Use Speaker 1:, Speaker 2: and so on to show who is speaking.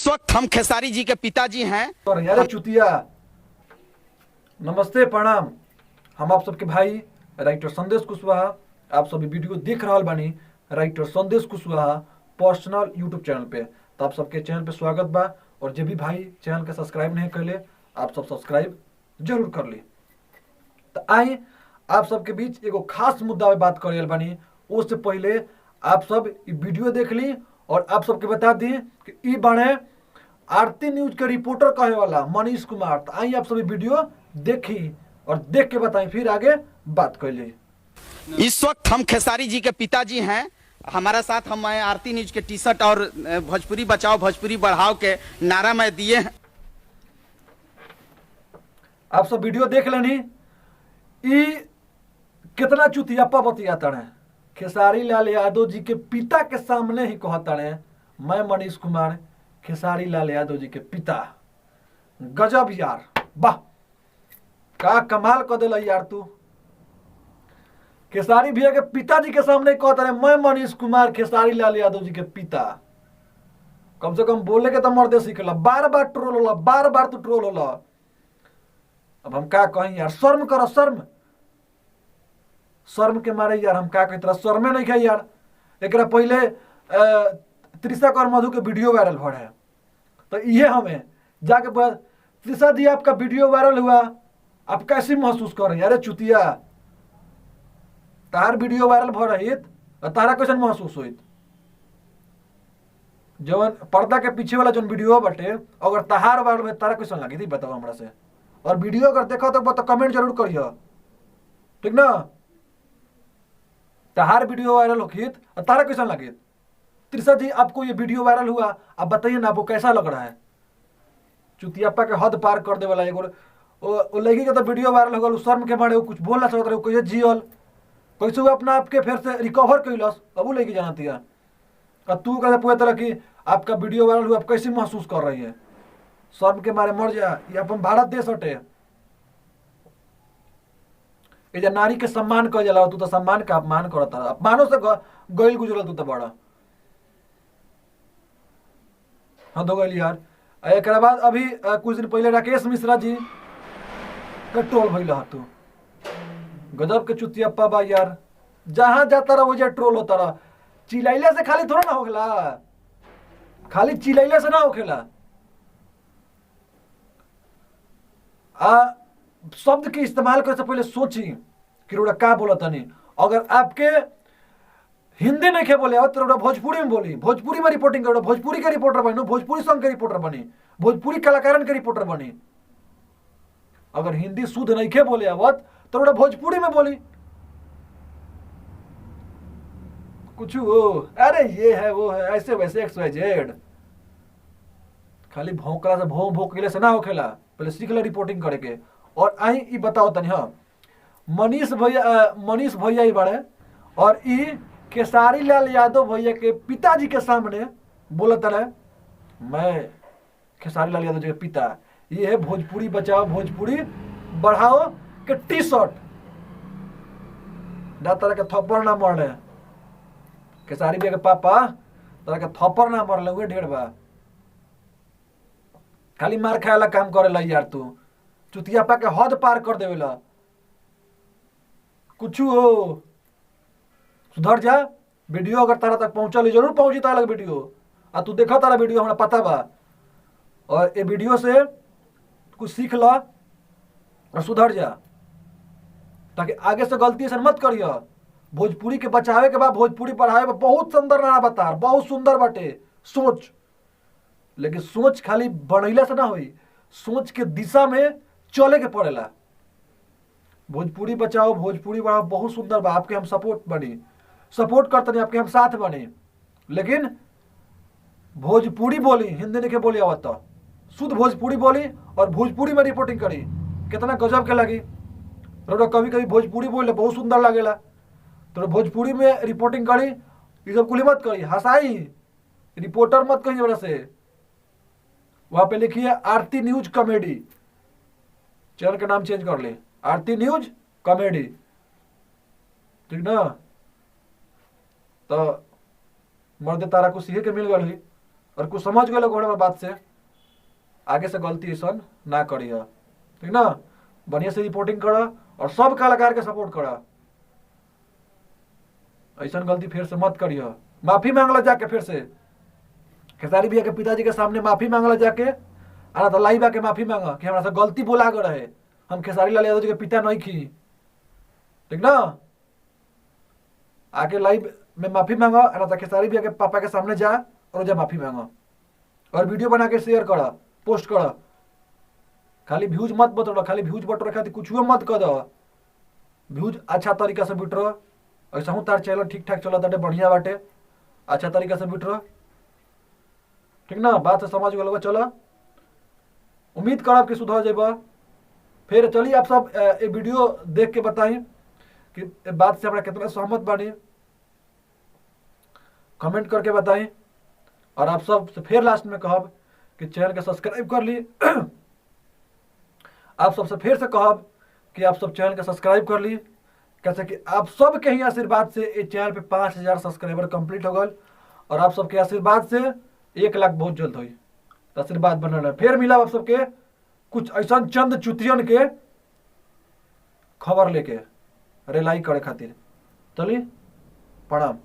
Speaker 1: इस वक्त हम खेसारी जी के पिताजी हैं।
Speaker 2: और यार चुतिया, नमस्ते प्रणाम। हम आप सबके भाई राइटर संदेश कुशवाहा, आप सभी वीडियो देख रहा बानी राइटर संदेश कुशवाहा पर्सनल यूट्यूब चैनल पे। तो आप सबके चैनल पे स्वागत बा। और जो भी भाई चैनल के सब्सक्राइब नहीं कर ले, आप सब सब्सक्राइब जरूर कर ली। तो आए आप सबके बीच एगो खास मुद्दा पे बात करे बानी। उससे पहले आप सब वीडियो देख ली और आप सबके बता दी कि ई बने आरती न्यूज के रिपोर्टर कहे वाला मनीष कुमार। तो आई आप सभी वीडियो देखी और देख के बताएं, फिर आगे बात कर ली।
Speaker 1: इस वक्त हम खेसारी जी के पिताजी हैं। हमारा साथ हम आरती न्यूज के टी शर्ट और भोजपुरी बचाओ भोजपुरी बढ़ाओ के नारा में दिए हैं।
Speaker 2: आप सब वीडियो देख लेनी। ई कितना चुतियापा बतियाता है। खेसारी लाल यादव जी के पिता के सामने ही कहता है, मैं मनीष कुमार खेसारी लाल यादव जी के पिता। गजब यार, वाह का कमाल कर दिला यार तू। खेसारी भैया के पिताजी के सामने कहता है, मैं मनीष कुमार खेसारी लाल यादव जी के पिता। कम से कम बोले के तो मर्दे सीखला। बार बार ट्रोल होला, बार बार तू ट्रोल होला। अब हम क्या कहें यार, शर्म करो, शर्म शर्म के मारे यार हम क्या कहते, शर्मे नहीं खाई यार। एक पहले त्रिशा और मधु के वीडियो वायरल हो रहा है, तो ये हमें जाके त्रिशा जी आपका वीडियो वायरल हुआ, आप कैसे महसूस कर रहे हैं? अरे चुतिया, तार वीडियो वायरल हो रही और तारा कैसे महसूस हुई? जवन पर्दा के पीछे वाला जो वीडियो बटे, अगर तहार वायरल में तारा कैसे लगी थी बताओ हमरा से। और वीडियो अगर देखो तो कमेंट जरूर करियो, ठीक ना? तहार वीडियो वायरल होगी और तारा कैसा लगे? त्रिशा जी आपको ये वीडियो वायरल हुआ, आप बताइए ना, आपको कैसा लग रहा है? चुतियापा के हद पार कर दे वाला एगो लड़की का तो वीडियो वायरल हो गया, शर्म के मारे कुछ बोल ना सकत रहे, कैसे जियल, कैसे वो अपना आपके फिर से रिकवर कैलस, अब वो लड़की जानती है। और तू कहते पूरे तरह की आपका वीडियो वायरल हुआ, आप कैसे महसूस कर रही है? शर्म के मारे मर जा। ये अपन भारत देश हटे, ये नारी के सम्मान कर जाला, तू तो सम्मान का अपमान करता, अपमानों से गईल गुजरल तू तो बड़ा। हाँ दो गईल यार। एक बाद अभी कुछ दिन पहले राकेश मिश्रा जी का ट्रोल भइल तू। गजब के चुतियापा बा यार, जहां जाता रहा वजह ट्रोल होता रहा। चिल्लाइले से खाली थोड़ा ना होखेला, खाली चिल्लाइले से ना होखेला। शब्द के इस्तेमाल करे से पहले सोची कि रोड़ा का बोला तनी। अगर आपके हिंदी नहीं खे बोले तो रोड़ा भोजपुरी में बोली, भोजपुरी में रिपोर्टिंग करो, भोजपुरी के रिपोर्टर बनी, भोजपुरी सॉन्ग के रिपोर्टर बनी, भोजपुरी कलाकारन के रिपोर्टर बनी। अगर हिंदी शुद्ध नहीं खे बोले आवत तो रोड़ा भोजपुरी में बोली। कुछ वो अरे ये है वो है ऐसे वैसे XYZ, खाली भौंकला से भौंकले से ना होखेला, पहले सीख ले रिपोर्टिंग करे के। और आई ई बताओ तनी, हाँ मनीष भैया ही बड़े और ई खेसारी लाल यादव भैया के पिताजी के सामने बोलता रहे, मैं खेसारी लाल यादव जी के पिता। ये है भोजपुरी बचाओ भोजपुरी बढ़ाओ के टी शर्ट। ना तरह के थप्पड़ ना मर रहे खेसारी भैया के पापा, तरह के थप्पड़ ना मर रहे ढेर बा। खाली मार खाए वाला काम करेला यार तू। चुतियापा के हद पार कर देवेला। कुछ हो सुधर जा। वीडियो अगर तारा तक पहुंचल जरूर पहुंची तारा लग वीडियो, आ तू देखा तारा वीडियो हमरा पता बा। और ये वीडियो से कुछ सीख ला और सुधर जा, ताकि आगे से गलती से मत करियो। भोजपुरी के बचावे के बाद भोजपुरी पढ़ावे बहुत सुंदर नारा बता, बहुत सुंदर बाटे सोच। लेकिन सोच खाली बनैले से ना हुई, सोच के दिशा में चले के पड़ेला। भोजपुरी बचाओ भोजपुरी बढ़ाओ बहुत सुंदर बा, आपके हम सपोर्ट करते नहीं, आपके हम साथ बने। लेकिन भोजपुरी बोली, हिंदी नहीं के बोली आवत तो शुद्ध भोजपुरी बोली और भोजपुरी में रिपोर्टिंग करी, कितना गजब के लगी। तो कभी कभी भोजपुरी बोले बहुत सुंदर लगेला, तो भोजपुरी में रिपोर्टिंग करी। ये सब कुली मत करी, हंसाई रिपोर्टर मत कही जरा से। वहां पे लिखिए आरती न्यूज कॉमेडी, चैनल का नाम चेंज कर ले, आरती न्यूज कॉमेडी, ठीक ना? तो मर्द तारा को सीखे के मिल गई। और कुछ समझ गए लोग हमारे बात से, आगे से गलती ऐसा ना करिए, ठीक ना। बढ़िया से रिपोर्टिंग करा और सब कलाकार के सपोर्ट करा, ऐसा गलती फिर से मत करिए। माफी मांगला जाके फिर से खेसारी भैया के पिताजी के सामने माफी मांगला जाके, आना तो लाइव आके माफी मांगा कि हमारा से गलती बोला गए रहे, हम खेसारी लाल यादव जी के पिता नहीं खी, ठीक ना। आके लाइव में माफी मांगा, आना तो खेसारी भैया के पापा के सामने जा और जा माफी मांगा और वीडियो बना के शेयर करा, पोस्ट करा। खाली व्यूज मत बटोरा, खाली व्यूज बटोरे खातिर कुछ मत कर दो, व्यूज अच्छा तरीका से बिटरो। ऐसा हूँ तार चैनल ठीक ठाक चला ताटे, बढ़िया बाटे, अच्छा तरीका से बिटरो, ठीक ना। बात से समझ गए चलो, उम्मीद करब कि सुधर जेबा। फिर चलिए आप सब ये वीडियो देख के बताई कि बात से हमरा कितना सहमत बानी, कमेंट करके बताई। और आप सब से फिर लास्ट में कहब कि चैनल के सब्सक्राइब कर ली आप सबसे फिर से कहब कि आप सब चैनल के सब्सक्राइब कर ली, कैसे कि आप सब के ही आशीर्वाद से इस चैनल पे 5000 सब्सक्राइबर कंप्लीट हो गए और आप सबके आशीर्वाद से 1 लाख बहुत जल्द हुई। तो आशीर्वाद बनल रहे। फिर मिला आप सबके कुछ ऐसा चंद चुतियन के खबर लेके रेलाई करे खातिर। चलिए, प्रणाम।